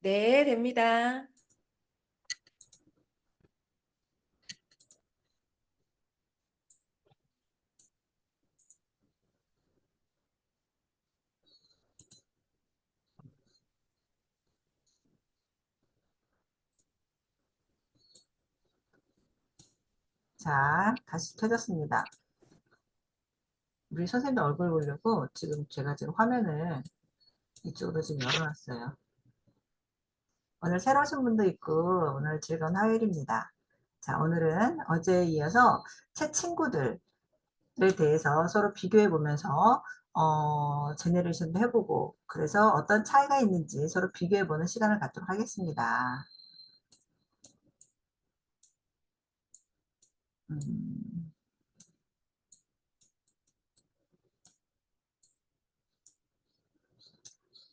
네, 됩니다. 자, 다시 켜졌습니다. 우리 선생님 얼굴 보려고 지금 제가 지금 화면을 이쪽으로 지금 열어놨어요. 오늘 새로 오신 분도 있고 오늘 즐거운 화요일입니다. 자, 오늘은 어제에 이어서 새 친구들에 대해서 서로 비교해 보면서 제네레이션도 해보고 그래서 어떤 차이가 있는지 서로 비교해 보는 시간을 갖도록 하겠습니다. 음,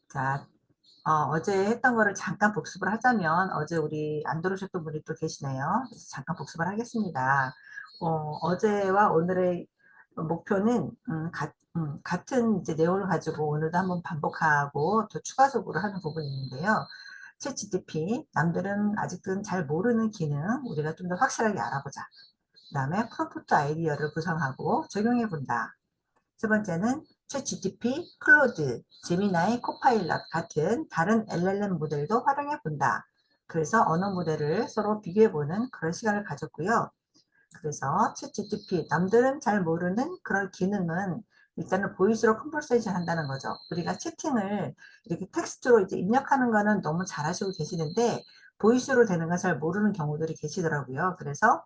자, 어제 했던 거를 잠깐 복습을 하자면 어제 우리 안 들어오셨던 분이 또 계시네요. 그래서 잠깐 복습을 하겠습니다. 어제와 오늘의 목표는 같은 이제 내용을 가지고 오늘도 한번 반복하고 더 추가적으로 하는 부분이 있는데요. 챗 GTP, 남들은 아직은 잘 모르는 기능 우리가 좀 더 확실하게 알아보자. 그 다음에 프롬프트 아이디어를 구성하고 적용해 본다. 세 번째는 챗GPT, 클로드, 제미나이, 코파일럿 같은 다른 LLM 모델도 활용해 본다. 그래서 언어 모델을 서로 비교해 보는 그런 시간을 가졌고요. 그래서 챗GPT, 남들은 잘 모르는 그런 기능은 일단은 보이스로 컨버세이션 한다는 거죠. 우리가 채팅을 이렇게 텍스트로 이제 입력하는 거는 너무 잘하시고 계시는데 보이스로 되는 건 잘 모르는 경우들이 계시더라고요. 그래서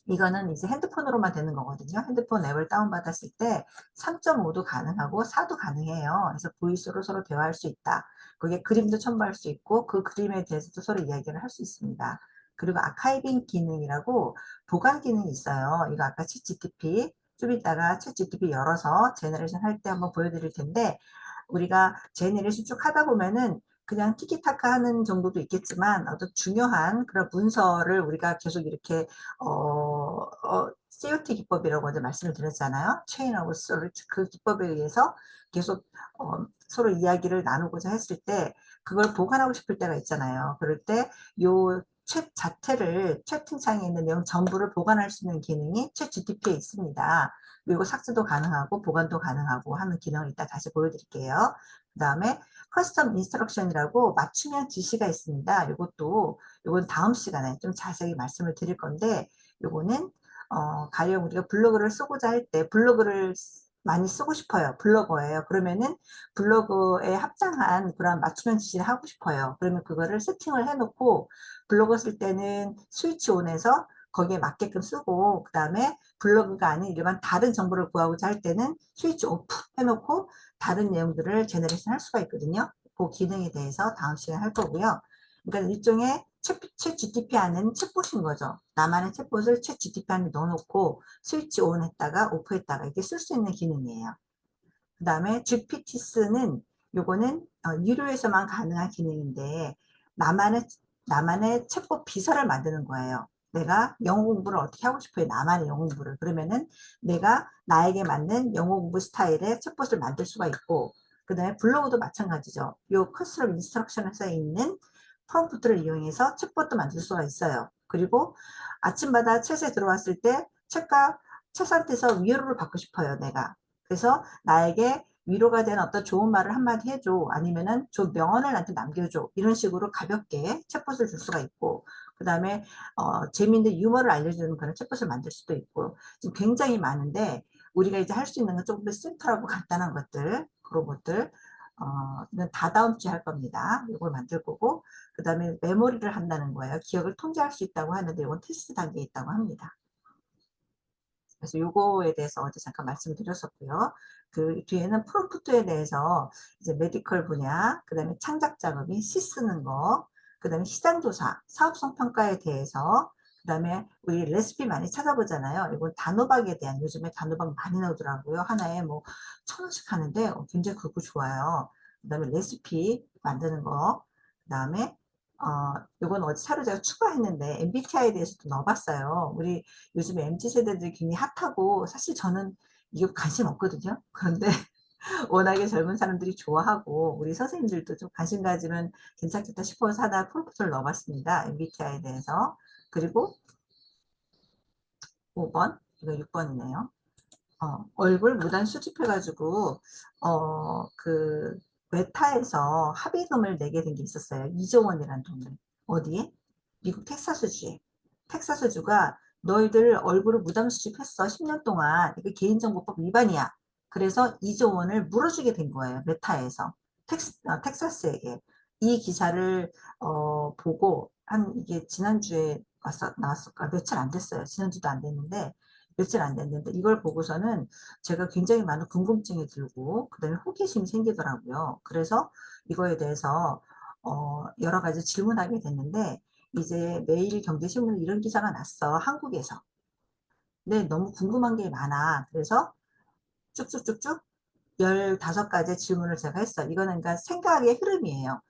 이거는 이제 핸드폰으로만 되는 거거든요. 핸드폰 앱을 다운받았을 때 3.5도 가능하고 4도 가능해요. 그래서 보이스로 서로 대화할 수 있다. 그게 그림도 첨부할 수 있고 그 그림에 대해서도 서로 이야기를 할 수 있습니다. 그리고 아카이빙 기능이라고 보관 기능이 있어요. 이거 아까 챗 GTP 좀 이따가 챗 GTP 열어서 제너레이션 할 때 한번 보여드릴 텐데 우리가 제너레이션 쭉 하다 보면은 그냥 티키타카 하는 정도도 있겠지만 어떤 중요한 그런 문서를 우리가 계속 이렇게 COT 기법이라고 어제 말씀을 드렸잖아요. Chain of Thought 그 기법에 의해서 계속 서로 이야기를 나누고자 했을 때 그걸 보관하고 싶을 때가 있잖아요. 그럴 때 요 챗 자체를 채팅창에 있는 내용 전부를 보관할 수 있는 기능이 챗 GTP에 있습니다. 그리고 삭제도 가능하고 보관도 가능하고 하는 기능을 이따 다시 보여드릴게요. 그 다음에 커스텀 인스트럭션이라고 맞춤형 지시가 있습니다. 요건 다음 시간에 좀 자세히 말씀을 드릴 건데 요거는 가령 우리가 블로그를 쓰고자 할 때 블로그를 많이 쓰고 싶어요. 블로거예요. 그러면은 블로그에 합당한 그런 맞춤형 지시를 하고 싶어요. 그러면 그거를 세팅을 해놓고 블로그 쓸 때는 스위치 온해서 거기에 맞게끔 쓰고 그 다음에 블로그가 아닌 일반 다른 정보를 구하고자 할 때는 스위치 오프 해놓고 다른 내용들을 제너레이션 할 수가 있거든요. 그 기능에 대해서 다음 시간에 할 거고요. 그러니까 일종의 챗 GTP 안에는 챗봇인 거죠. 나만의 챗봇을 챗 GTP 안에 넣어놓고 스위치 온 했다가 오프 했다가 이렇게 쓸 수 있는 기능이에요. 그 다음에 GPT스는 요거는 유료에서만 가능한 기능인데 나만의 나만의 챗봇 비서를 만드는 거예요. 내가 영어 공부를 어떻게 하고 싶어요? 나만의 영어 공부를. 그러면은 내가 나에게 맞는 영어 공부 스타일의 챗봇을 만들 수가 있고 그 다음에 블로그도 마찬가지죠. 요 커스텀 인스트럭션에서 있는 프롬프트를 이용해서 챗봇도 만들 수가 있어요. 그리고 아침마다 챗에 들어왔을 때 챗 상태에서 위로를 받고 싶어요. 내가. 그래서 나에게 위로가 되는 어떤 좋은 말을 한마디 해줘. 아니면은 좀 명언을 나한테 남겨줘. 이런 식으로 가볍게 챗봇을 줄 수가 있고, 그 다음에, 재미있는 유머를 알려주는 그런 챗봇을 만들 수도 있고, 지금 굉장히 많은데, 우리가 이제 할 수 있는 건 조금 더 심플하고 간단한 것들, 그런 것들, 이건 다 다음 주에 할 겁니다. 이걸 만들 거고, 그 다음에 메모리를 한다는 거예요. 기억을 통제할 수 있다고 하는데, 이건 테스트 단계에 있다고 합니다. 그래서 요거에 대해서 어제 잠깐 말씀을 드렸었고요. 그 뒤에는 프롬프트에 대해서 이제 메디컬 분야, 그 다음에 창작 작업이 시 쓰는 거, 그 다음에 시장 조사, 사업성 평가에 대해서, 그 다음에 우리 레시피 많이 찾아보잖아요. 이건 단호박에 대한 요즘에 단호박 많이 나오더라고요. 하나에 뭐 1,000원씩 하는데 굉장히 그거 좋아요. 그 다음에 레시피 만드는 거, 그 다음에 요건 어제 차로 제가 추가했는데 MBTI에 대해서도 넣어봤어요. 우리 요즘에 MZ 세대들이 굉장히 핫하고 사실 저는 이게 관심 없거든요. 그런데 워낙에 젊은 사람들이 좋아하고 우리 선생님들도 좀 관심 가지면 괜찮겠다 싶어서 하나 프롬프트를 넣어봤습니다. MBTI에 대해서. 그리고 5번, 이거 6번이네요. 얼굴 무단 수집해가지고 그 메타에서 합의금을 내게 된 게 있었어요. 2조 원이라는 돈을. 어디에? 미국 텍사스주에. 텍사스주가 너희들 얼굴을 무단 수집했어. 10년 동안. 이게 개인정보법 위반이야. 그래서 2조 원을 물어주게 된 거예요. 메타에서. 텍사스에게. 이 기사를 보고 한 이게 지난주에 나왔을까? 며칠 안 됐어요. 지난주도 안 됐는데 며칠 안 됐는데 이걸 보고서는 제가 굉장히 많은 궁금증이 들고 그다음에 호기심이 생기더라고요. 그래서 이거에 대해서 여러 가지 질문하게 됐는데 이제 매일 경제신문에 이런 기사가 났어. 한국에서. 근데 너무 궁금한 게 많아. 그래서 쭉쭉쭉쭉 15가지 질문을 제가 했어요. 이거는 그러니까 생각의 흐름이에요.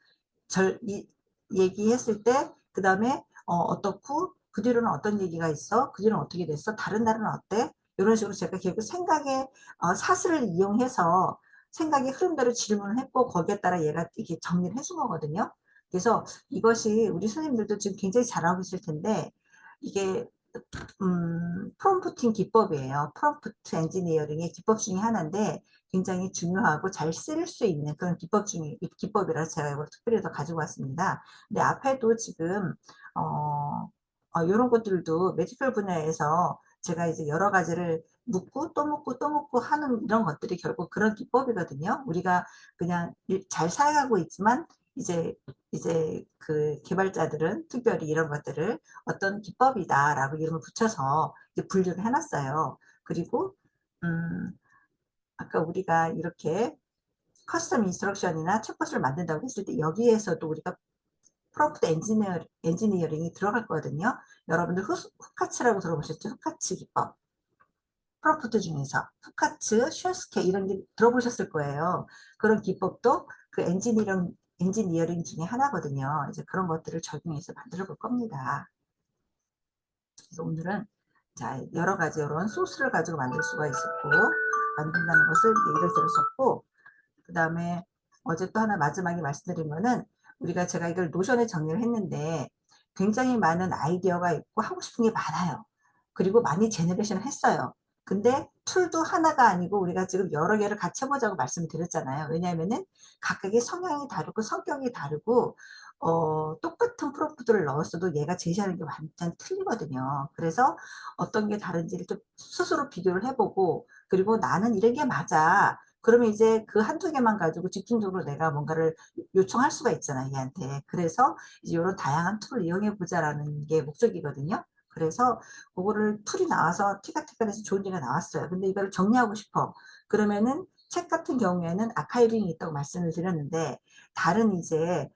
얘기했을 때, 그 다음에 어떻고, 그 뒤로는 어떤 얘기가 있어? 그 뒤로는 어떻게 됐어? 다른 나라는 어때? 이런 식으로 제가 결국 생각의 사슬을 이용해서 생각의 흐름대로 질문을 했고, 거기에 따라 얘가 이렇게 정리를 해준 거거든요. 그래서 이것이 우리 선생님들도 지금 굉장히 잘하고 계실 텐데, 이게 프롬프팅 기법이에요. 프롬프트 엔지니어링의 기법 중에 하나인데 굉장히 중요하고 잘 쓸 수 있는 그런 기법이라서 제가 이걸 특별히 더 가지고 왔습니다. 근데 앞에도 지금 이런 것들도 메디컬 분야에서 제가 이제 여러 가지를 묻고 또 묻고 또 묻고 하는 이런 것들이 결국 그런 기법이거든요. 우리가 그냥 잘 사용하고 있지만 이제 그 개발자들은 특별히 이런 것들을 어떤 기법이다라고 이름을 붙여서 이제 분류를 해놨어요. 그리고 아까 우리가 이렇게 커스텀 인스트럭션이나 챗봇을 만든다고 했을 때 여기에서도 우리가 프롬프트 엔지니어링이 들어갈 거거든요. 여러분들 후카츠라고 들어보셨죠? 후카츠 기법. 프롬프트 중에서 후카츠, 슈스케 이런 게 들어보셨을 거예요. 그런 기법도 그 엔지니어링 중에 하나거든요. 이제 그런 것들을 적용해서 만들어 볼 겁니다. 그래서 오늘은 자, 여러 가지 이런 소스를 가지고 만들 수가 있었고 만든다는 것을 예를 들었었고 그 다음에 어제 또 하나 마지막에 말씀드린 거는 우리가 제가 이걸 노션에 정리를 했는데 굉장히 많은 아이디어가 있고 하고 싶은 게 많아요. 그리고 많이 제너레이션을 했어요. 근데 툴도 하나가 아니고 우리가 지금 여러 개를 같이 해보자고 말씀을 드렸잖아요. 왜냐하면은 각각의 성향이 다르고 성격이 다르고 똑같은 프롬프트를 넣었어도 얘가 제시하는 게 완전 틀리거든요. 그래서 어떤 게 다른지를 좀 스스로 비교를 해보고 그리고 나는 이런 게 맞아. 그러면 이제 그 한두 개만 가지고 집중적으로 내가 뭔가를 요청할 수가 있잖아, 얘한테. 그래서 이제 이런 다양한 툴을 이용해 보자라는 게 목적이거든요. 그래서 그거를 툴이 나와서 티가티가해서 좋은 얘기가 나왔어요. 근데 이거를 정리하고 싶어. 그러면은 책 같은 경우에는 아카이빙이 있다고 말씀을 드렸는데 다른 이제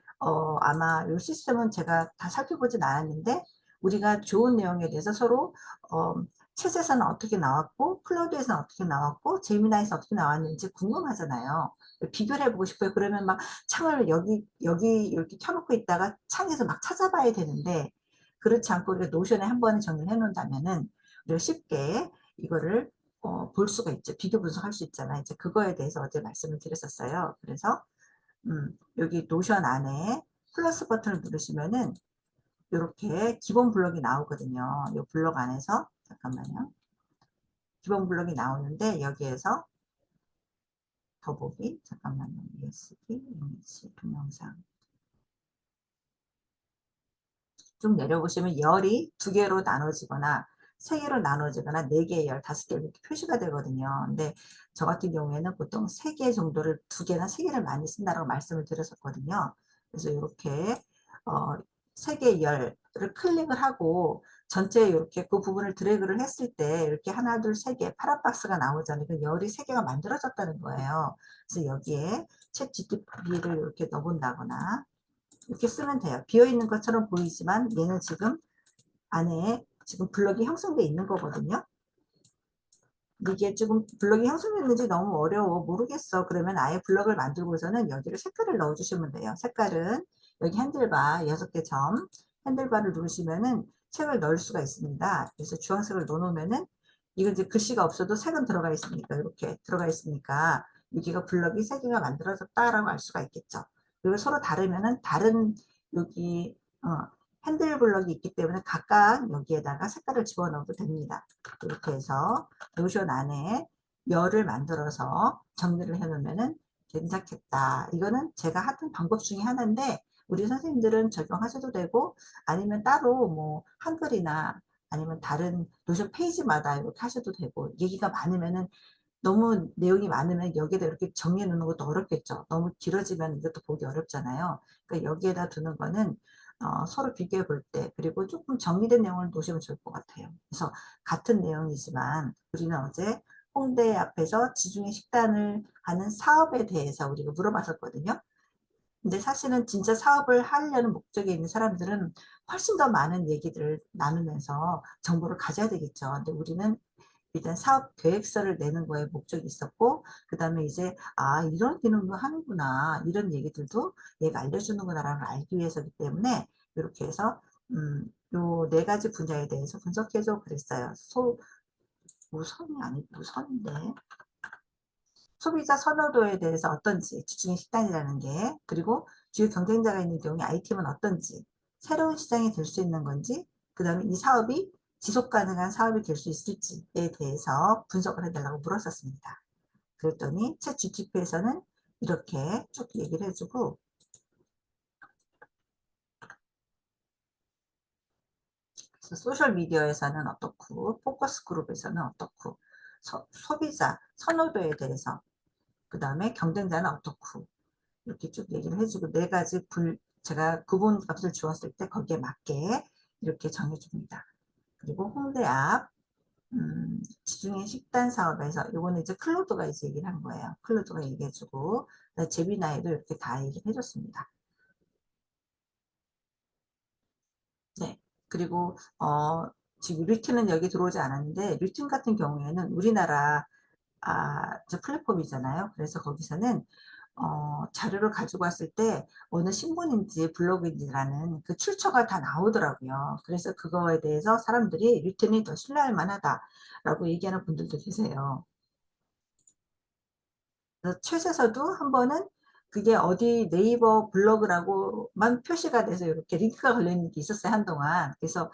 아마 이 시스템은 제가 다 살펴보진 않았는데 우리가 좋은 내용에 대해서 서로 어, 챗에서는 어떻게 나왔고 클라우드에서는 어떻게 나왔고 제미나에서 어떻게 나왔는지 궁금하잖아요. 비교를 해보고 싶어요. 그러면 막 창을 여기 이렇게 켜놓고 있다가 창에서 막 찾아봐야 되는데 그렇지 않고 우리가 노션에 한 번에 정리를 해놓는다면은 우리가 쉽게 이거를 볼 수가 있죠. 비교 분석할 수 있잖아요. 이제 그거에 대해서 어제 말씀을 드렸었어요. 그래서 여기 노션 안에 플러스 버튼을 누르시면은 이렇게 기본 블록이 나오거든요. 이 블록 안에서 잠깐만요. 기본 블록이 나오는데 여기에서 더보기 잠깐만요. ESD, 이미지, 동영상 쭉 내려보시면 열이 두 개로 나눠지거나 세 개로 나눠지거나 네 개의 열, 다섯 개 이렇게 표시가 되거든요. 근데 저 같은 경우에는 보통 세 개 정도를 두 개나 세 개를 많이 쓴다고 말씀을 드렸었거든요. 그래서 이렇게 세 개의 열을 클릭을 하고 전체 이렇게 그 부분을 드래그를 했을 때 이렇게 하나, 둘, 세 개 파란 박스가 나오잖아요. 그 열이 세 개가 만들어졌다는 거예요. 그래서 여기에 챗 GTP를 이렇게 넣어본다거나 이렇게 쓰면 돼요. 비어있는 것처럼 보이지만 얘는 지금 안에 지금 블럭이 형성되어 있는 거거든요. 이게 지금 블럭이 형성됐는지 너무 어려워 모르겠어. 그러면 아예 블럭을 만들고서는 여기를 색깔을 넣어주시면 돼요. 색깔은 여기 핸들바 6개 점 핸들바를 누르시면은 색을 넣을 수가 있습니다. 그래서 주황색을 넣어놓으면은 이건 이제 글씨가 없어도 색은 들어가 있으니까 이렇게 들어가 있으니까 여기가 블럭이 세 개가 만들어졌다라고 알 수가 있겠죠. 그리고 서로 다르면은 다른 여기 핸들 블럭이 있기 때문에 각각 여기에다가 색깔을 집어넣어도 됩니다. 이렇게 해서 노션 안에 열을 만들어서 정리를 해놓으면은 괜찮겠다. 이거는 제가 하던 방법 중에 하나인데 우리 선생님들은 적용하셔도 되고 아니면 따로 뭐 한글이나 아니면 다른 노션 페이지마다 이렇게 하셔도 되고 얘기가 많으면은 너무 내용이 많으면 여기에다 이렇게 정리해 놓는 것도 어렵겠죠. 너무 길어지면 이것도 보기 어렵잖아요. 그러니까 여기에다 두는 거는 서로 비교해 볼 때 그리고 조금 정리된 내용을 놓으시면 좋을 것 같아요. 그래서 같은 내용이지만 우리는 어제 홍대 앞에서 지중해 식단을 하는 사업에 대해서 우리가 물어봤었거든요. 근데 사실은 진짜 사업을 하려는 목적에 있는 사람들은 훨씬 더 많은 얘기들을 나누면서 정보를 가져야 되겠죠. 근데 우리는 일단 사업 계획서를 내는 거에 목적이 있었고, 그 다음에 이제, 아, 이런 기능도 하는구나, 이런 얘기들도 얘가 알려주는구나라는 걸 알기 위해서기 때문에, 이렇게 해서, 요 네 가지 분야에 대해서 분석해줘 그랬어요. 무선이 아니, 무선인데. 소비자 선호도에 대해서 어떤지, 지중해 식단이라는 게, 그리고 주요 경쟁자가 있는 경우에 아이템은 어떤지, 새로운 시장이 될 수 있는 건지, 그 다음에 이 사업이 지속 가능한 사업이 될 수 있을지에 대해서 분석을 해달라고 물었었습니다. 그랬더니 챗 GTP에서는 이렇게 쭉 얘기를 해주고, 그래서 소셜 미디어에서는 어떻고, 포커스 그룹에서는 어떻고, 소비자 선호도에 대해서, 그 다음에 경쟁자는 어떻고, 이렇게 쭉 얘기를 해주고 네 가지 제가 구분 값을 주었을 때 거기에 맞게 이렇게 정해줍니다. 그리고 홍대 앞 지중해 식단 사업에서 요거는 이제 클로드가 이제 얘기를 한 거예요. 클로드가 얘기해주고 제비나이도 이렇게 다 얘기를 해줬습니다. 네. 그리고 지금 류틴은 여기 들어오지 않았는데 류틴 같은 경우에는 우리나라 저 플랫폼이잖아요. 그래서 거기서는 자료를 가지고 왔을 때 어느 신문인지 블로그인지라는 그 출처가 다 나오더라고요. 그래서 그거에 대해서 사람들이 류튼이 더 신뢰할 만하다라고 얘기하는 분들도 계세요. 그래서 최에서도 한 번은 그게 어디 네이버 블로그라고만 표시가 돼서 이렇게 링크가 걸려있는 게 있었어요, 한동안. 그래서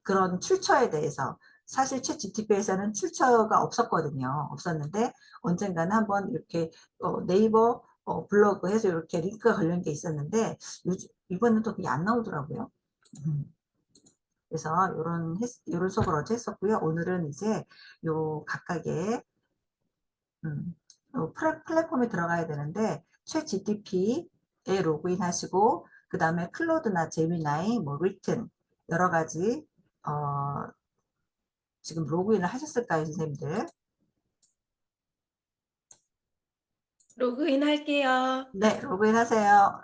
그런 출처에 대해서 사실 챗 GTP에서는 출처가 없었거든요. 없었는데 언젠가는 한번 이렇게 네이버 블로그 해서 이렇게 링크가 걸린 게 있었는데 이번엔 또 그게 안 나오더라고요. 그래서 요런 수업을 어제 했었고요. 오늘은 이제 요 각각의 플랫폼에 들어가야 되는데 챗 GTP에 로그인 하시고 그 다음에 클로드나 제미나이, 뭐 리튼 여러 가지 지금 로그인을 하셨을까요, 선생님들? 로그인 할게요. 네, 로그인 하세요.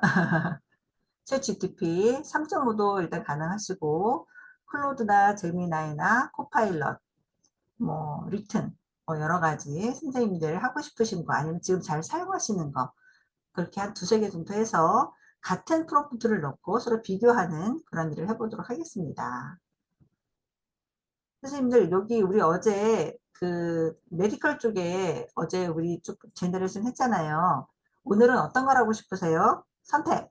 챗 GTP 3.5도 일단 가능하시고 클로드나 제미나이나 코파일럿, 뭐 리튼 뭐 여러 가지 선생님들 하고 싶으신 거 아니면 지금 잘 사용하시는 거 그렇게 한 두세 개 정도 해서 같은 프롬프트를 넣고 서로 비교하는 그런 일을 해보도록 하겠습니다. 선생님들 여기 우리 어제 그 메디컬 쪽에 어제 우리 쭉 제너레이션 했잖아요. 오늘은 어떤 걸 하고 싶으세요? 선택.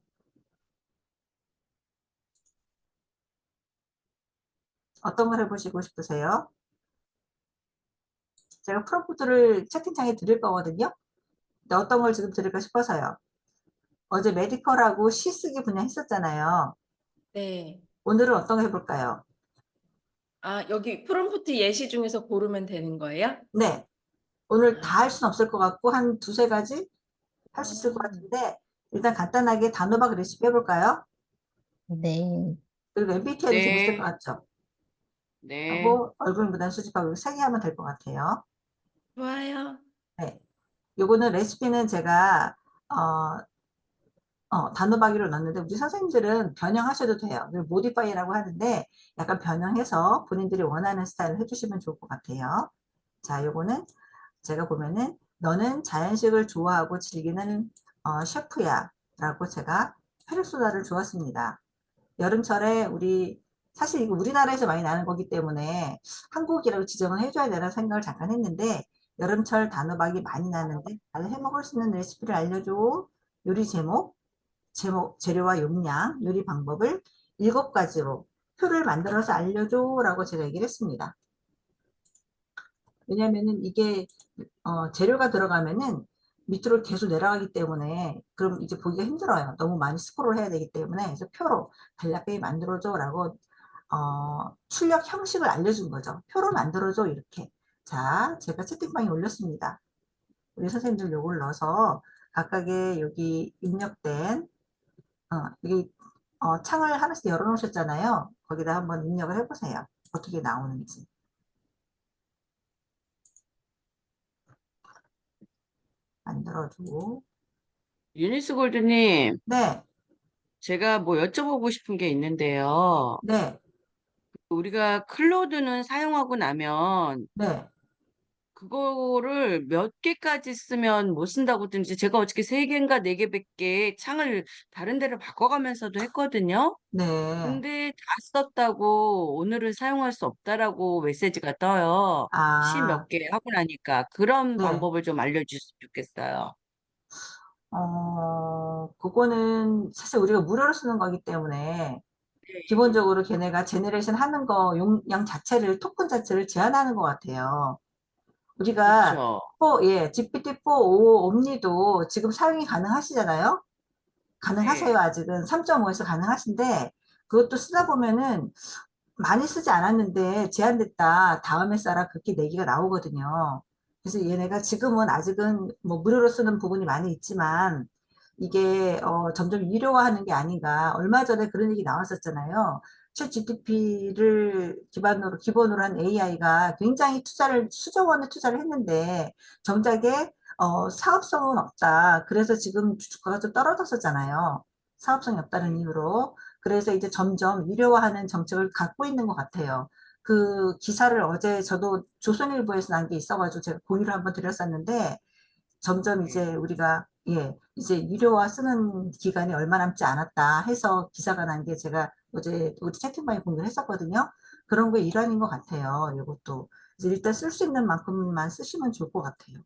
어떤 걸 해보시고 싶으세요? 제가 프롬프트를 채팅창에 드릴 거거든요. 근데 어떤 걸 지금 드릴까 싶어서요. 어제 메디컬하고 시 쓰기 분야 했었잖아요. 네. 오늘은 어떤 거 해볼까요? 아, 여기 프롬프트 예시 중에서 고르면 되는 거예요? 네. 오늘 다 할 아, 수는 없을 것 같고 한 두세 가지 할 수 있을 것 아, 같은데 일단 간단하게 단호박 레시피 해볼까요? 네, 그리고 MBTI도 재밌을 것 네, 같죠? 네. 하고 얼굴 무단 수집하고 세 개 하면 될 것 같아요. 좋아요. 네. 요거는 레시피는 제가 단호박이로 넣었는데 우리 선생님들은 변형하셔도 돼요. 모디파이라고 하는데 약간 변형해서 본인들이 원하는 스타일을 해주시면 좋을 것 같아요. 자, 요거는 제가 보면은 너는 자연식을 좋아하고 즐기는 셰프야 라고 제가 페르소나를 주었습니다. 여름철에 사실 이거 우리나라에서 많이 나는 거기 때문에 한국이라고 지정을 해줘야 되나 생각을 잠깐 했는데 여름철 단호박이 많이 나는데 잘 해먹을 수 있는 레시피를 알려줘. 요리 제목, 재료와 용량, 요리 방법을 7가지로 표를 만들어서 알려줘라고 제가 얘기를 했습니다. 왜냐면은 이게 재료가 들어가면은 밑으로 계속 내려가기 때문에 그럼 이제 보기가 힘들어요. 너무 많이 스크롤 해야 되기 때문에. 그래서 표로 간략하게 만들어줘라고 출력 형식을 알려준 거죠. 표로 만들어줘 이렇게. 자, 제가 채팅방에 올렸습니다. 우리 선생님들 요걸 넣어서 각각의 여기 입력된 여기 창을 하나씩 열어 놓으셨잖아요. 거기다 한번 입력을 해보세요. 어떻게 나오는지. 만들어주고. 유니스 골드님, 네, 제가 뭐 여쭤보고 싶은 게 있는데요. 네, 우리가 클로드는 사용하고 나면 네, 그거를 몇 개까지 쓰면 못 쓴다고 하든지 제가 어저께 3개인가 4개밖에 창을 다른 데를 바꿔가면서도 했거든요. 네. 근데 다 썼다고 오늘은 사용할 수 없다라고 메시지가 떠요. 시 아, 몇 개 하고 나니까 그런 네. 방법을 좀 알려주셨으면 좋겠어요. 그거는 사실 우리가 무료로 쓰는 거기 때문에 네, 기본적으로 걔네가 제네레이션 하는 거 용량 자체를, 토큰 자체를 제한하는 것 같아요. 우리가 그렇죠. GPT-4 o 옴니도 지금 사용이 가능하시잖아요. 가능하세요. 네, 아직은 3.5에서 가능하신데 그것도 쓰다 보면은 많이 쓰지 않았는데 제한됐다. 다음에 써라. 그렇게 얘기가 나오거든요. 그래서 얘네가 지금은 아직은 뭐 무료로 쓰는 부분이 많이 있지만 이게 점점 유료화하는 게 아닌가. 얼마 전에 그런 얘기 나왔었잖아요. 챗 GTP를 기본으로 한 AI가 굉장히 수조 원의 투자를 했는데 정작에 사업성은 없다. 그래서 지금 주가가 좀 떨어졌었잖아요. 사업성이 없다는 이유로. 그래서 이제 점점 유료화하는 정책을 갖고 있는 것 같아요. 그 기사를 어제 저도 조선일보에서 난 게 있어가지고 제가 공유를 한번 드렸었는데 점점 네. 이제 우리가 이제 유료화 쓰는 기간이 얼마 남지 않았다 해서 기사가 난 게 제가 어제 우리 채팅방에 공유를 했었거든요. 그런 거 일환인 것 같아요. 이것도 이제 일단 쓸 수 있는 만큼만 쓰시면 좋을 것 같아요.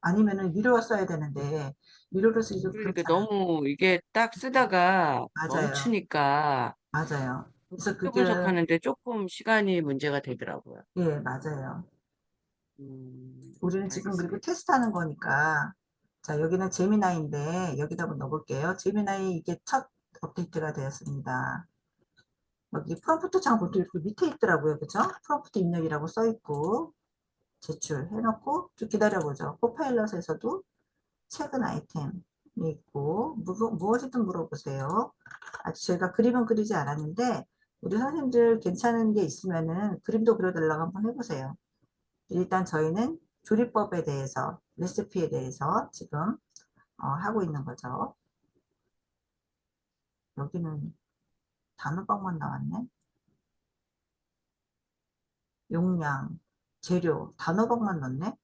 아니면은 유료화 써야 되는데 유료로 쓰기 좀 그러니까 그렇잖아. 너무 이게 딱 쓰다가 맞아요. 멈추니까 맞아요. 그 그래서 표 그게 분석하는데 조금 시간이 문제가 되더라고요. 맞아요. 우리는 지금 그리고 알겠습니다. 테스트하는 거니까 자 여기는 제미나이인데 여기다 한번 넣어볼게요. 제미나이 이게 첫 업데이트가 되었습니다. 여기 프롬프트 창 보통 이렇게 밑에 있더라고요. 그죠? 프롬프트 입력이라고 써 있고 제출해놓고 좀 기다려보죠. 코파일럿에서도 최근 아이템이 있고 무엇이든 물어보세요. 아직 저희가 그림은 그리지 않았는데 우리 선생님들 괜찮은 게 있으면은 그림도 그려달라고 한번 해보세요. 일단 저희는 조리법에 대해서, 레시피에 대해서 지금 하고 있는 거죠. 여기는 단호박만 나왔네. 용량, 재료, 단호박만 넣네.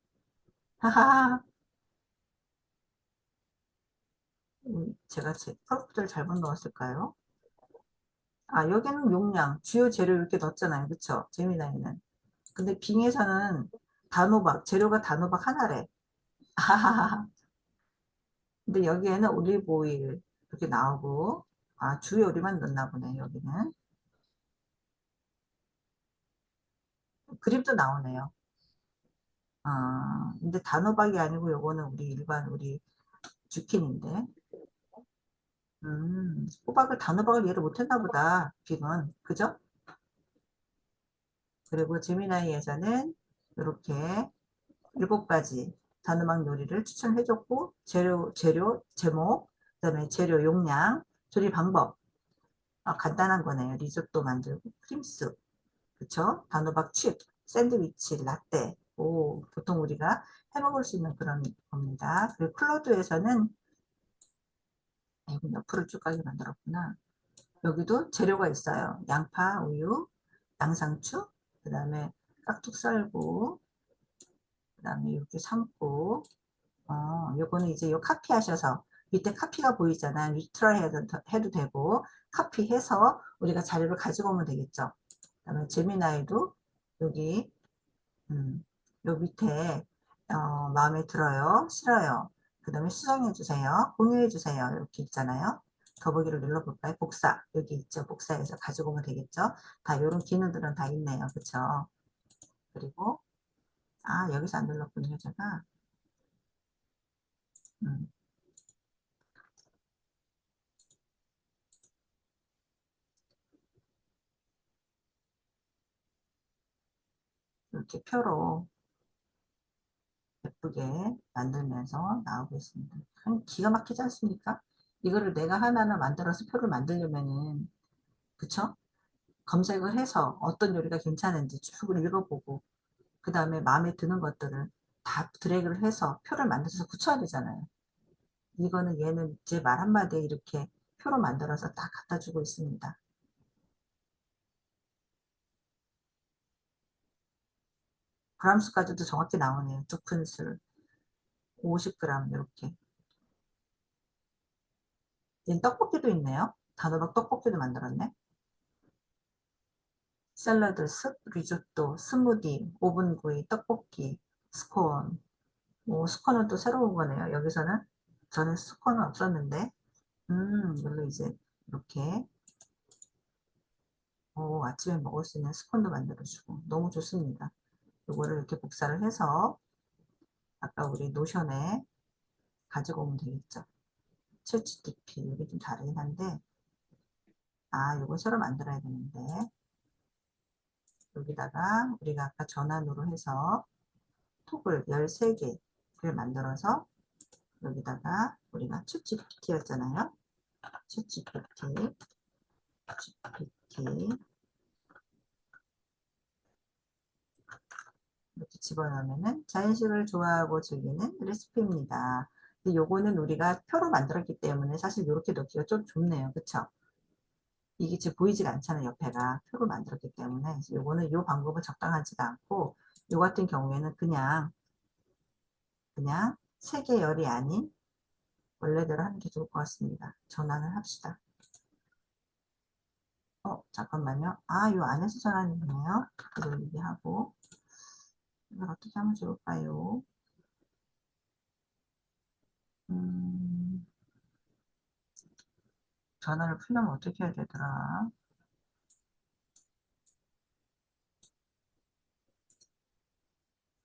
하하하. 제가 제 프로프트를 잘못 넣었을까요? 아, 여기는 용량, 주요 재료 이렇게 넣었잖아요. 그쵸? 재미나이는. 근데 빙에서는 단호박, 재료가 단호박 하나래. 하하하. 근데 여기에는 올리브 오일 이렇게 나오고, 아, 주요 요리만 넣나 보네, 여기는. 그림도 나오네요. 근데 단호박이 아니고 요거는 우리 일반 우리 주킨인데. 호박을 단호박을 이해를 못했나 보다. 빅은. 그죠? 그리고 제미나이에서는 이렇게 7가지 단호박 요리를 추천해줬고, 재료, 제목, 그다음에 재료 용량, 조리 방법. 간단한 거네요. 리조또 만들고, 크림스. 그쵸? 단호박 칩, 샌드위치, 라떼. 오, 보통 우리가 해 먹을 수 있는 그런 겁니다. 그리고 클로드에서는 이거 옆으로 쭉 가게 만들었구나. 여기도 재료가 있어요. 양파, 우유, 양상추, 그 다음에 깍둑 썰고, 그 다음에 이렇게 삶고, 요거는 이제 요 카피 하셔서, 밑에 카피가 보이잖아요. 뉴트럴 해도 되고, 카피해서 우리가 자료를 가지고 오면 되겠죠. 그 다음에 제미나이도 여기, 요 밑에 마음에 들어요, 싫어요. 그 다음에 수정해 주세요, 공유해 주세요. 이렇게 있잖아요. 더보기를 눌러볼까요? 복사 여기 있죠. 복사해서 가지고 오면 되겠죠. 다 이런 기능들은 다 있네요. 그쵸? 그리고 여기서 안 눌렀군요. 제가 음, 이렇게 표로 예쁘게 만들면서 나오고 있습니다. 참 기가 막히지 않습니까? 이거를 내가 하나하나 만들어서 표를 만들려면은 그쵸? 검색을 해서 어떤 요리가 괜찮은지 쭉 읽어보고 그 다음에 마음에 드는 것들을 다 드래그를 해서 표를 만들어서 붙여야 되잖아요. 이거는 얘는 제 말 한마디에 이렇게 표로 만들어서 딱 갖다 주고 있습니다. 그람수까지도 정확히 나오네요. 2큰술 50g 이렇게. 얘는 떡볶이도 있네요. 단호박 떡볶이도 만들었네. 샐러드, 습, 리조또, 스무디, 오븐구이, 떡볶이, 스콘. 스콘은 또 새로운 거네요. 여기서는 저는 스콘은 없었는데 이걸로 이제 이렇게 아침에 먹을 수 있는 스콘도 만들어주고 너무 좋습니다. 이거를 이렇게 복사를 해서 아까 우리 노션에 가지고 오면 되겠죠. 챗GPT 이게 좀 다르긴 한데 이거 새로 만들어야 되는데 여기다가 우리가 아까 전환으로 해서 톡을 13개를 만들어서 여기다가 우리가 챗GPT였잖아요. 챗GPT 이렇게 집어넣으면은 자연식을 좋아하고 즐기는 레시피입니다. 근데 요거는 우리가 표로 만들었기 때문에 사실 이렇게 넣기가 좀 좁네요. 그쵸? 이게 지금 보이지가 않잖아요. 옆에가 표로 만들었기 때문에. 그래서 요거는 요 방법은 적당하지가 않고 요 같은 경우에는 그냥 세개 열이 아닌 원래대로 하는 게 좋을 것 같습니다. 전환을 합시다. 잠깐만요. 요 안에서 전환이 되네요. 이걸 이게 하고 이걸 어떻게 하면 좋을까요? 음, 전화를 풀려면 어떻게 해야 되더라?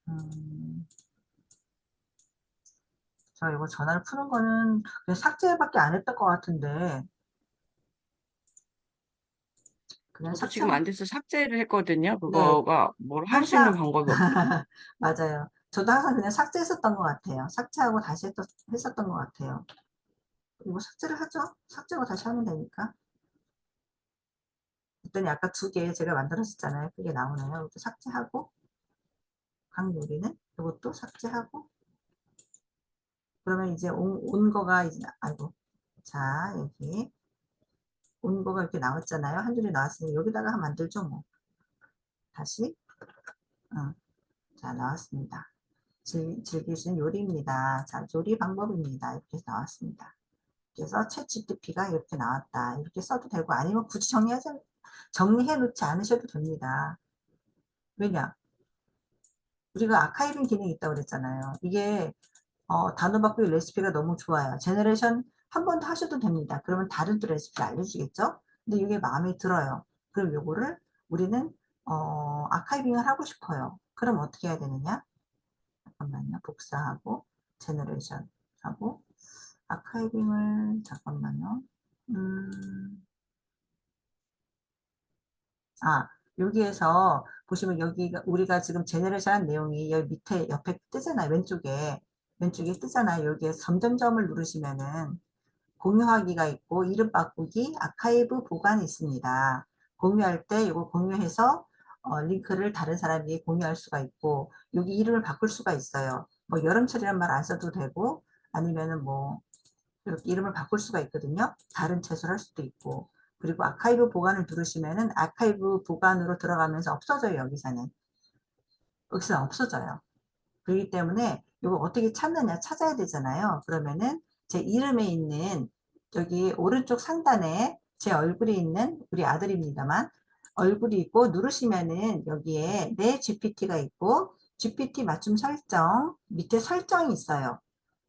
음, 저 이거 전화를 푸는 거는 그냥 삭제밖에 안 했던 것 같은데 그냥 저도 지금 삭제만 안 돼서 삭제를 했거든요. 네 그거가 뭘 할 수 있는 항상 방법이 없어서. 맞아요. 저도 항상 그냥 삭제했었던 것 같아요. 삭제하고 다시 했었던 것 같아요. 이거 삭제를 하죠? 삭제하고 다시 하면 되니까. 그랬더니 아까 2개 제가 만들었었잖아요. 그게 나오네요. 이것도 삭제하고 각 요리는 이것도 삭제하고 그러면 이제 온 거가 이제 아이고 자 여기 온 거가 이렇게 나왔잖아요. 한 줄이 나왔으니 여기다가 만들죠 뭐. 다시 자 나왔습니다. 즐길 수 있는 요리입니다. 자 요리 방법입니다. 이렇게 나왔습니다. 그래서 챗GPT가 이렇게 나왔다. 이렇게 써도 되고 아니면 굳이 정리해 놓지 않으셔도 됩니다. 왜냐? 우리가 아카이빙 기능이 있다고 그랬잖아요. 이게 단어 바꾸기 레시피가 너무 좋아요. 제너레이션 한 번 더 하셔도 됩니다. 그러면 다른 또 레시피 알려주겠죠? 근데 이게 마음에 들어요. 그럼 요거를 우리는 아카이빙을 하고 싶어요. 그럼 어떻게 해야 되느냐? 잠깐만요. 복사하고 제너레이션 하고 아카이빙을 잠깐만요. 아, 여기에서 보시면 여기가 우리가 지금 제너레이션 한 내용이 여기 밑에 옆에 뜨잖아요. 왼쪽에 뜨잖아요. 여기에 점점점을 누르시면은 공유하기가 있고 이름 바꾸기, 아카이브 보관이 있습니다. 공유할 때 이거 공유해서 링크를 다른 사람이 공유할 수가 있고 여기 이름을 바꿀 수가 있어요. 뭐 여름철이란 말 안 써도 되고 아니면은 뭐 이렇게 이름을 바꿀 수가 있거든요. 다른 채소를 할 수도 있고 그리고 아카이브 보관을 누르시면은 아카이브 보관으로 들어가면서 없어져요. 여기서는 없어져요. 그렇기 때문에 이거 어떻게 찾느냐 찾아야 되잖아요. 그러면은 제 이름에 있는 여기 오른쪽 상단에 제 얼굴이 있는 우리 아들입니다만 얼굴이 있고 누르시면은 여기에 내 GPT가 있고 GPT 맞춤 설정 밑에 설정이 있어요.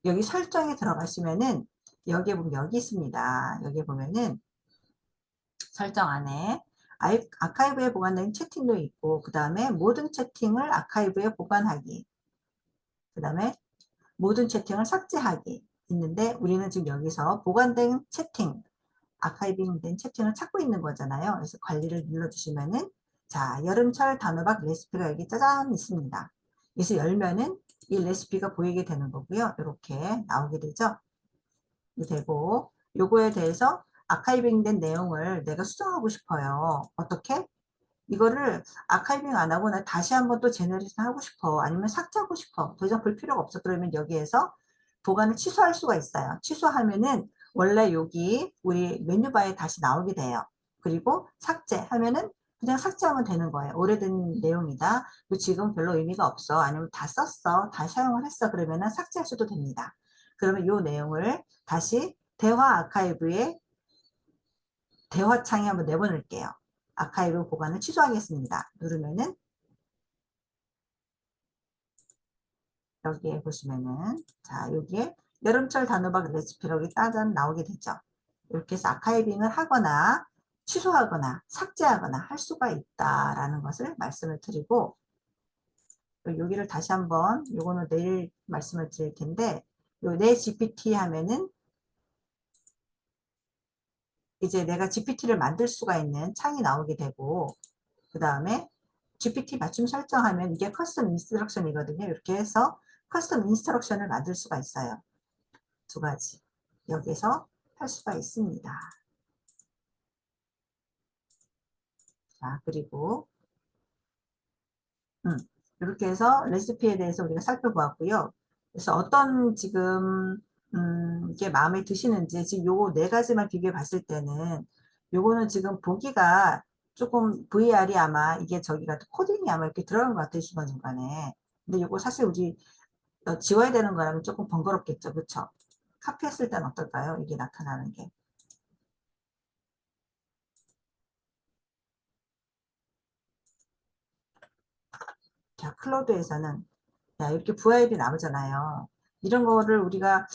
여기 설정에 들어가시면은 여기에 보면 여기 있습니다. 여기 보면은 설정 안에 아카이브에 보관된 채팅도 있고 그 다음에 모든 채팅을 아카이브에 보관하기 그 다음에 모든 채팅을 삭제하기 있는데 우리는 지금 여기서 보관된 채팅 아카이빙된 채팅을 찾고 있는 거잖아요. 그래서 관리를 눌러주시면은 자 여름철 단호박 레시피가 여기 짜잔 있습니다. 그래서 열면은 이 레시피가 보이게 되는 거고요. 이렇게 나오게 되죠. 되고 요거에 대해서 아카이빙된 내용을 내가 수정하고 싶어요. 어떻게? 이거를 아카이빙 안 하고 나 다시 한번 또 제너레이션 하고 싶어. 아니면 삭제하고 싶어. 더 이상 볼 필요가 없어. 그러면 여기에서 보관을 취소할 수가 있어요. 취소하면은 원래 여기 우리 메뉴바에 다시 나오게 돼요. 그리고 삭제하면은 그냥 삭제하면 되는 거예요. 오래된 내용이다. 지금 별로 의미가 없어. 아니면 다 썼어. 다 사용을 했어. 그러면은 삭제하셔도 됩니다. 그러면 이 내용을 다시 대화 아카이브에 대화창에 한번 내보낼게요. 아카이브 보관을 취소하겠습니다. 누르면은 여기에 보시면은 자 여기에 여름철 단호박 레시피라고 따단 나오게 되죠. 이렇게 해서 아카이빙을 하거나 취소하거나 삭제하거나 할 수가 있다라는 것을 말씀을 드리고 여기를 다시 한번 요거는 내일 말씀을 드릴 텐데 요 내 GPT 하면은 이제 내가 GPT를 만들 수가 있는 창이 나오게 되고 그 다음에 GPT 맞춤 설정하면 이게 커스텀 인스트럭션이거든요. 이렇게 해서 커스텀 인스트럭션을 만들 수가 있어요. 두 가지 여기서 할 수가 있습니다. 자 그리고 이렇게 해서 레시피에 대해서 우리가 살펴보았고요. 그래서 어떤 지금 이게 마음에 드시는지 지금 요거 네 가지만 비교해 봤을 때는 요거는 지금 보기가 조금 VR이 아마 이게 저기가 코딩이 아마 이렇게 들어간 것 같아요 중간중간에. 근데 요거 사실 우리 지워야 되는 거라면 조금 번거롭겠죠, 그렇죠? 카피했을 땐 어떨까요? 이게 나타나는 게. 자, 클로드에서는 자, 이렇게 VR이 나오잖아요. 이런 거를 우리가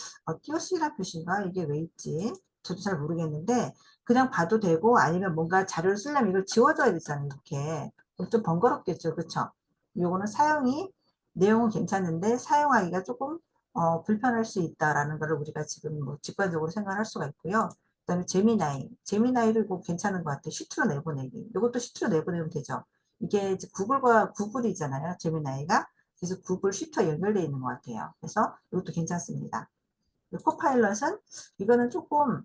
띄어쓰기란 표시인가? 이게 왜 있지? 저도 잘 모르겠는데 그냥 봐도 되고 아니면 뭔가 자료를 쓰려면 이걸 지워줘야 되잖아요. 이렇게. 그럼 좀 번거롭겠죠. 그렇죠? 요거는 사용이 내용은 괜찮은데 사용하기가 조금 불편할 수 있다라는 거를 우리가 지금 뭐 직관적으로 생각할 수가 있고요. 그다음에 제미나이도 이거 괜찮은 것 같아요. 시트로 내보내기. 이것도 시트로 내보내면 되죠. 이게 이제 구글이잖아요. 제미나이가. 그래서 구글 슈터 연결되어 있는 것 같아요. 그래서 이것도 괜찮습니다. 코파일럿은 이거는 조금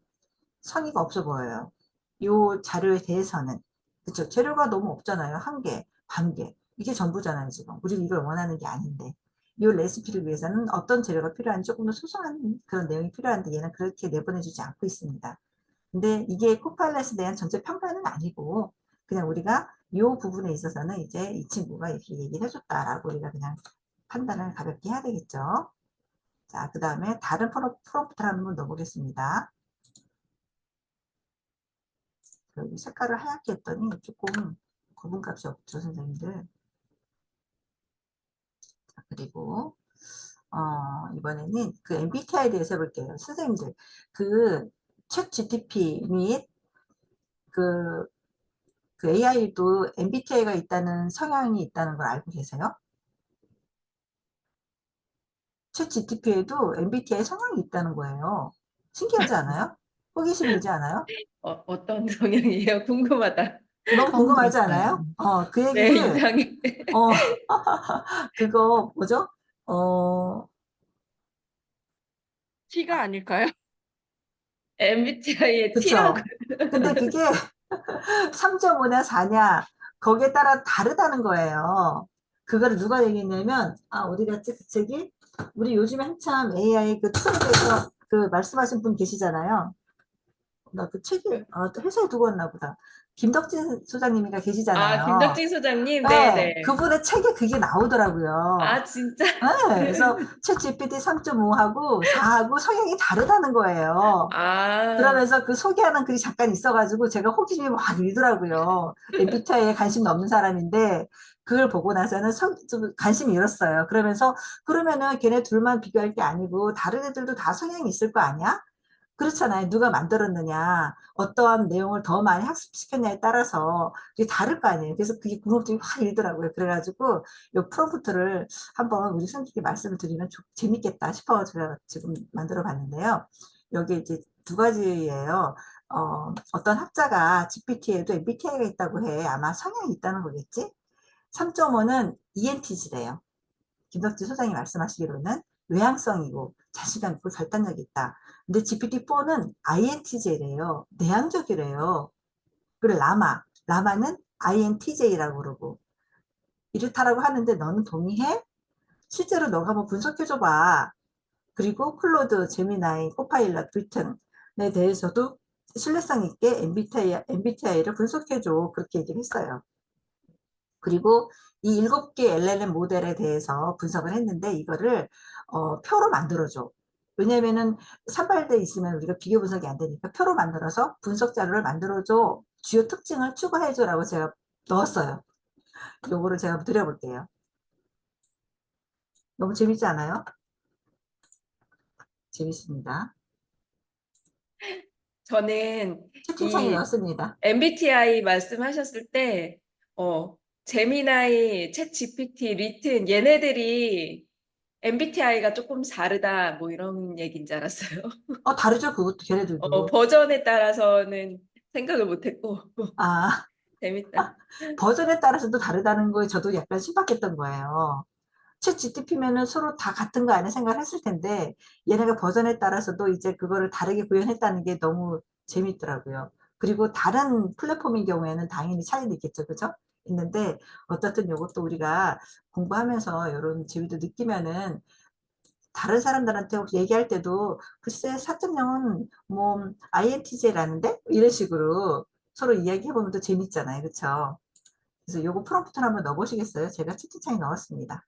성의가 없어 보여요. 이 자료에 대해서는. 그렇죠. 재료가 너무 없잖아요. 한 개, 반 개. 이게 전부잖아요, 지금. 우리가 이걸 원하는 게 아닌데. 이 레시피를 위해서는 어떤 재료가 필요한지 조금 더 소소한 그런 내용이 필요한데 얘는 그렇게 내보내주지 않고 있습니다. 근데 이게 코파일럿에 대한 전체 평가는 아니고 그냥 우리가 이 부분에 있어서는 이제 이 친구가 이렇게 얘기를 해줬다라고 우리가 그냥 판단을 가볍게 해야 되겠죠. 자, 그 다음에 다른 프롬프트를 한번 넣어보겠습니다. 여기 색깔을 하얗게 했더니 조금 구분값이 없죠, 선생님들. 자, 그리고 이번에는 그 MBTI에 대해서 해볼게요. 선생님들, 챗 GTP 및 그 AI도 MBTI가 있다는 성향이 있다는 걸 알고 계세요? 챗 GTP에도 MBTI 성향이 있다는 거예요. 신기하지 않아요? 호기심 들지 않아요? 어떤 성향이에요? 궁금하다. 너무 처음 궁금하지 들었어요. 않아요? 그 네, 얘기를, 이상해. 어, 그거, 뭐죠? 어, T가 아닐까요? MBTI의 T라고. 그쵸. 근데 그게 3.5냐 4냐, 거기에 따라 다르다는 거예요. 그거를 누가 얘기했냐면, 어디 갔지? 그 책이? 우리 요즘에 한참 AI 그 투자에 대해서 그 말씀하신 분 계시잖아요. 나 그 책을 또 회사에 두고 왔나 보다. 김덕진 소장님이가 아, 계시잖아요. 김덕진 소장님? 네, 네네. 그분의 책에 그게 나오더라고요. 아, 진짜? 네, 그래서 챗 GPT 3.5하고 4하고 성향이 다르다는 거예요. 아, 그러면서 그 소개하는 글이 잠깐 있어가지고 제가 호기심이 막 일더라고요. MBTI에 관심이 없는 사람인데 그걸 보고 나서는 좀 관심이 잃었어요. 그러면서 그러면은 걔네 둘만 비교할 게 아니고 다른 애들도 다 성향이 있을 거 아니야? 그렇잖아요. 누가 만들었느냐, 어떠한 내용을 더 많이 학습시켰냐에 따라서 그게 다를 거 아니에요. 그래서 그게 궁금증이 확 일더라고요. 그래가지고 이 프롬프트를 한번 우리 선생님께 말씀을 드리면 재밌겠다 싶어 제가 지금 만들어 봤는데요. 여기 이제 두 가지예요. 어떤 학자가 GPT에도 MBTI가 있다고 해. 아마 성향이 있다는 거겠지? 3.5는 ENTJ래요. 김덕지 소장이 말씀하시기로는 외향성이고 자신감 있고 결단력이 있다. 근데 GPT-4는 INTJ래요. 내향적이래요. 그리고 라마는 INTJ라고 그러고 이렇다라고 하는데 너는 동의해? 실제로 너가 한번 분석해줘봐. 그리고 클로드, 제미나이, 코파일럿, 브리튼에 대해서도 신뢰성 있게 MBTI를 분석해줘. 그렇게 얘기를 했어요. 그리고 이 7개 LLM 모델에 대해서 분석을 했는데 이거를 표로 만들어줘. 왜냐면은 산발돼 있으면 우리가 비교 분석이 안 되니까 표로 만들어서 분석 자료를 만들어줘. 주요 특징을 추가해줘라고 제가 넣었어요. 요거를 제가 드려볼게요. 너무 재밌지 않아요? 재밌습니다. 저는 채팅창에 이 넣었습니다. MBTI 말씀하셨을 때, 제미나이, 챗 GPT, 리튼, 얘네들이 MBTI가 조금 다르다, 뭐 이런 얘기인 줄 알았어요. 다르죠? 그것도 걔네들도. 버전에 따라서는 생각을 못했고, 아, 재밌다. 버전에 따라서도 다르다는 거에 저도 약간 신박했던 거예요. 챗 GTP면은 서로 다 같은 거 아니야 생각을 했을 텐데 얘네가 버전에 따라서도 이제 그거를 다르게 구현했다는 게 너무 재밌더라고요. 그리고 다른 플랫폼인 경우에는 당연히 차이는 있겠죠, 그죠? 있는데 어떻든 이것도 우리가 공부하면서 이런 재미도 느끼면은 다른 사람들한테 혹시 얘기할 때도 글쎄 4.0은 뭐 INTJ라는데 이런 식으로 서로 이야기해보면 또 재밌잖아요, 그렇죠? 그래서 요거 프롬프트를 한번 넣어보시겠어요? 제가 채팅창에 넣었습니다.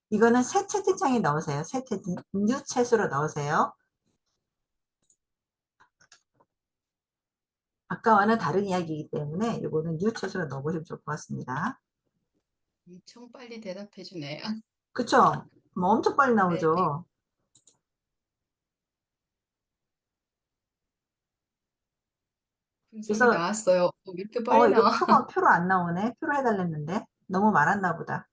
이거는 새 채팅창에 넣으세요. 새 채팅, 뉴 챗으로 넣으세요. 아까와는 다른 이야기이기 때문에 이거는 뉴 챗으로 넣어보시면 좋을 것 같습니다. 엄청 빨리 대답해 주네요. 그쵸? 뭐 엄청 빨리 네, 나오죠. 분석이 그래서 나왔어요. 왜 이렇게 빨리 이거 나와? 표로 안 나오네. 표로 해달랬는데 너무 많았나 보다.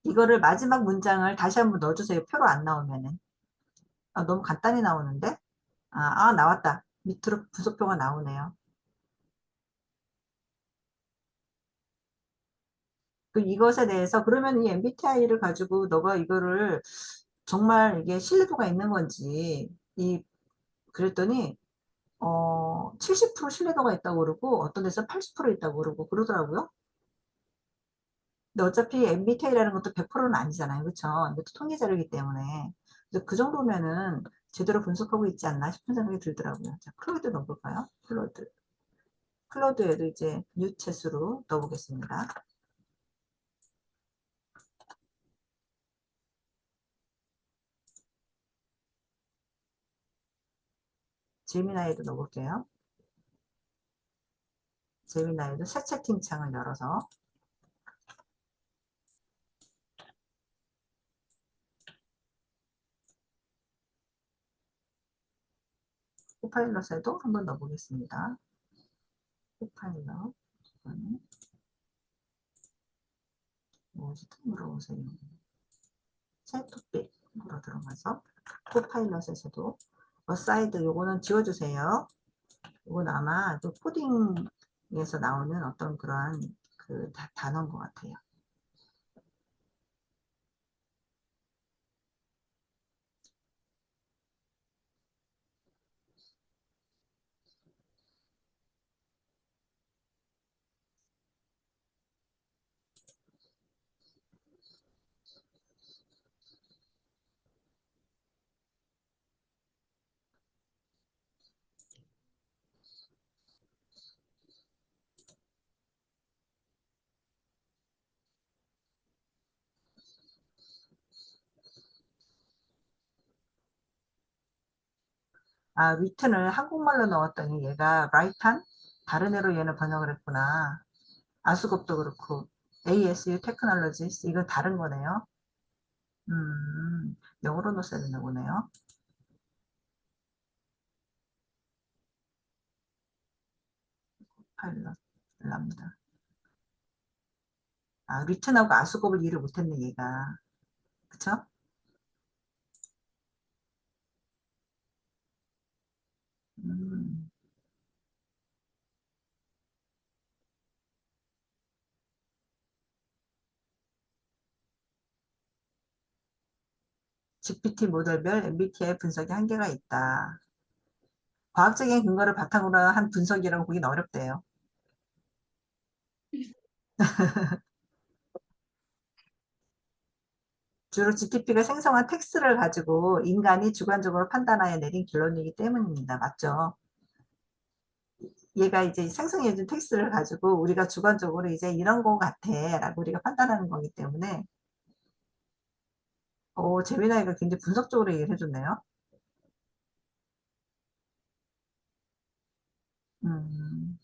이거를 마지막 문장을 다시 한번 넣어주세요. 표로 안 나오면은. 너무 간단히 나오는데? 나왔다. 밑으로 부속표가 나오네요. 이것에 대해서 그러면 이 MBTI를 가지고 너가 이거를 정말 이게 신뢰도가 있는 건지 그랬더니 70% 신뢰도가 있다고 그러고 어떤 데서 80% 있다고 그러고 그러더라고요. 근데 어차피 MBTI라는 것도 100%는 아니잖아요. 그렇죠? 이것도 통계 자료이기 때문에. 그래서 그 정도면은 제대로 분석하고 있지 않나 싶은 생각이 들더라고요. 자, 클로드 넣어볼까요? 클로드에도 이제 뉴챗으로 넣어보겠습니다. 제미나이도 넣어볼게요. 제미나이도 새 채팅창을 열어서 코파일럿에도 한번 넣어보겠습니다. 코파일럿 이거는 무엇이 물어보세요. 새 토픽으로 들어가서 코파일럿에서도 어사이드 요거는 지워주세요. 이건 아마 그 코딩에서 나오는 어떤 그러한 그 단어인 것 같아요. 아, written을 한국말로 넣었더니 얘가 write한? 다른 애로 얘는 번역을 했구나. 아수급도 그렇고 ASU Technologies 이건 다른 거네요. 영어로 넣었어야 되나 보네요. 파일럿 랍니다. 아, written하고 아수급을 이해를 못했네 얘가. 그쵸? 음, GPT 모델별 MBTI 분석에 한계가 있다. 과학적인 근거를 바탕으로 한 분석이라고 보기는 어렵대요. 주로 GTP가 생성한 텍스트를 가지고 인간이 주관적으로 판단하여 내린 결론이기 때문입니다. 맞죠? 얘가 이제 생성해준 텍스트를 가지고 우리가 주관적으로 이제 이런 거 같아 라고 우리가 판단하는 거기 때문에 재미나이가 굉장히 분석적으로 얘기를 해줬네요. 음,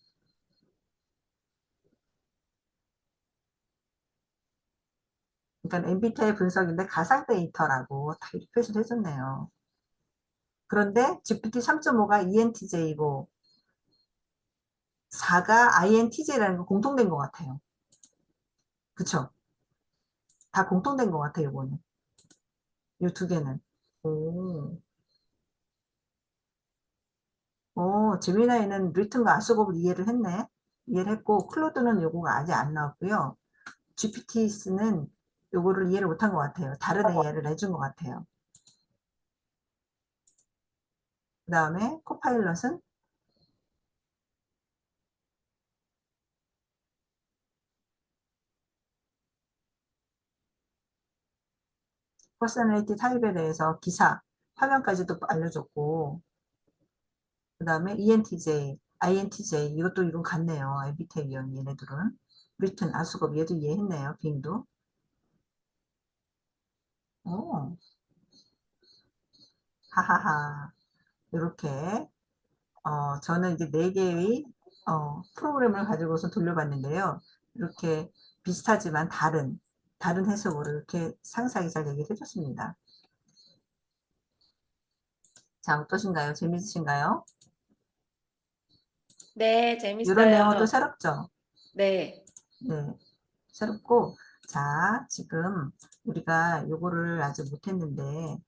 그러니까 MBTI 분석인데 가상 데이터라고 다 이렇게 표시를 해줬네요. 그런데 GPT 3.5가 ENTJ이고 4가 INTJ라는 거 공통된 것 같아요. 그쵸? 다 공통된 것 같아요, 이거는. 이 두 개는. 오, 제미나이는 리튼과 아수곡을 이해를 했네. 이해를 했고, 클로드는 요거가 아직 안 나왔고요. GPT는 요거를 이해를 못한 것 같아요. 다른 AI를 내준 것 같아요. 그 다음에 코파일럿은 퍼스널리티 타입에 대해서 기사, 화면까지도 알려줬고, 그 다음에 ENTJ, INTJ, 이건 같네요. MBTI 유형 얘네들은. 리튼, 아수곡 얘도 이해했네요. 빙도. 오, 하하하. 이렇게 저는 이제 네 개의 프로그램을 가지고서 돌려봤는데요. 이렇게 비슷하지만 다른 해석으로 이렇게 상세하게 잘 얘기해 줬습니다. 자, 어떠신가요? 재밌으신가요? 네, 이런 내용은 또 재밌어요. 새롭죠? 네. 네, 새롭고. 자, 지금 우리가 요거를 아직 못했는데,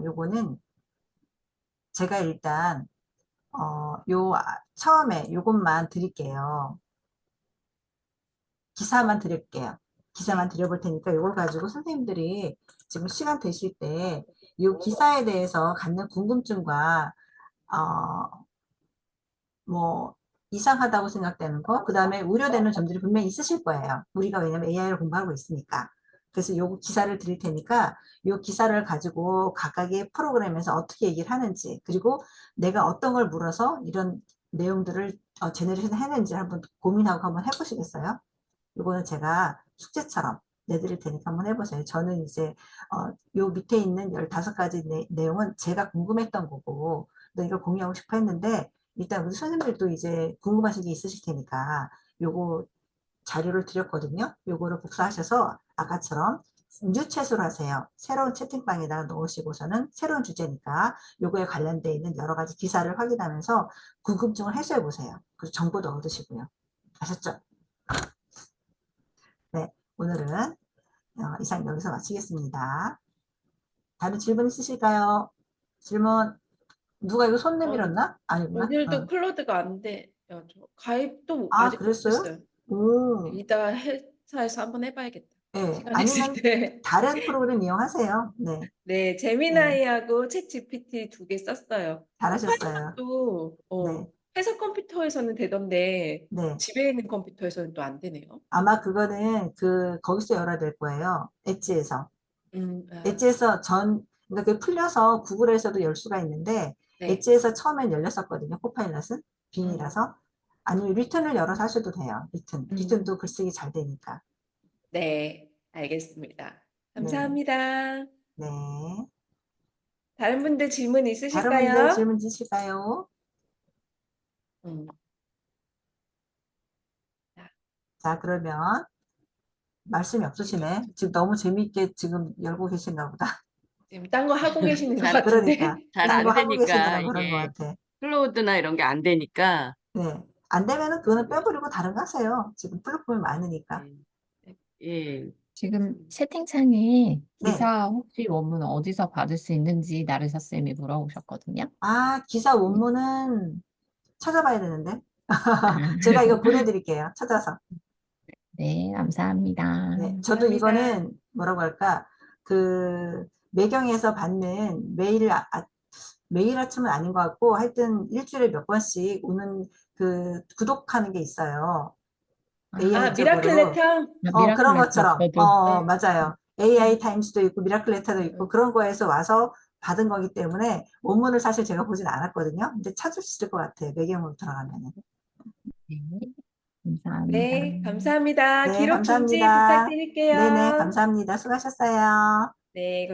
요거는 제가 일단, 처음에 요것만 드릴게요. 기사만 드릴게요. 기사만 네. 드려볼 테니까 이걸 가지고 선생님들이 지금 시간 되실 때 이 기사에 대해서 갖는 궁금증과 어, 뭐 이상하다고 생각되는 거, 그 다음에 우려되는 점들이 분명히 있으실 거예요. 우리가 왜냐면 AI를 공부하고 있으니까. 그래서 요 기사를 드릴 테니까 요 기사를 가지고 각각의 프로그램에서 어떻게 얘기를 하는지, 그리고 내가 어떤 걸 물어서 이런 내용들을 제너레이션 해낸지 한번 고민하고 한번 해보시겠어요? 이거는 제가 숙제처럼 내드릴 테니까 한번 해보세요. 저는 이제 요 밑에 있는 15가지 내용은 제가 궁금했던 거고 또 이걸 공유하고 싶어 했는데, 일단 우리 선생님들도 이제 궁금하신 게 있으실 테니까 요거 자료를 드렸거든요. 요거를 복사하셔서 아까처럼 뉴챗으로 하세요. 새로운 채팅방에다가 넣으시고서는 새로운 주제니까 요거에 관련되어 있는 여러 가지 기사를 확인하면서 궁금증을 해소해 보세요. 그리고 정보도 얻으시고요. 아셨죠? 네, 오늘은 이상 여기서 마치겠습니다. 다른 질문 있으실까요? 질문. 누가 이거 손 어, 내밀었나? 아니구나. 오늘도 클로드가 안 돼요. 저 가입도 아, 아직 그랬어요? 못했어요. 오, 이따 회사에서 한번 해봐야겠다. 네. 시간 있을 아니면 때. 다른 프로그램 이용하세요. 네, 네, 네. 제미나이하고 챗 GPT 2개 썼어요. 잘하셨어요. 코파일럿도 네, 회사 컴퓨터에서는 되던데 네. 집에 있는 컴퓨터에서는 또 안 되네요. 아마 그거는 거기서 열어야 될 거예요. 엣지에서. 아, 엣지에서 그러니까 그게 풀려서 구글에서도 열 수가 있는데, 네. 엣지에서 처음엔 열렸었거든요. 코파일럿은. 음, 빈이라서. 아니면 리튼을 열어서 하셔도 돼요. 음, 리튼도 글쓰기 잘 되니까. 네, 알겠습니다. 네, 감사합니다. 네. 다른 분들 질문 다른 있으실까요? 분들 질문 주실까요? 음. 자, 그러면 말씀이 없으시네. 지금 너무 재미있게 지금 열고 계신가 보다. 지금 딴 거 하고 계시는 것 잘, 같은데. 그러니까 잘 딴 거 안 하고 되니까 계시느라 그런 것 이게 같아. 클로우드나 이런 게 안 되니까. 네. 안 되면은 그거는 빼버리고 다른 거 하세요. 지금 플랫폼이 많으니까. 예. 지금 채팅창에 네. 기사 혹시 원문 어디서 받을 수 있는지 나르샤 쌤이 물어보셨거든요. 아, 기사 원문은 찾아봐야 되는데. 제가 이거 보내드릴게요. 찾아서. 네, 감사합니다. 네. 저도 감사합니다. 이거는 뭐라고 할까? 그 매경에서 받는 매일 아침은 아닌 것 같고 하여튼 일주일에 몇 번씩 오는 그 구독하는 게 있어요. 아, 아, AI 미라클 쪽으로. 레터? 그런 미라클레터 것처럼. 저도 네. 맞아요. AI 타임스도 있고 미라클 레터도 있고 그런 거에서 와서 받은 거기 때문에 원문을 사실 제가 보진 않았거든요. 근데 찾을 수 있을 것 같아요. 매경으로 들어가면은. 네, 감사합니다. 네, 감사합니다. 네, 기록 중지 감사합니다. 네네, 부탁드릴게요. 감사합니다. 수고하셨어요. 네,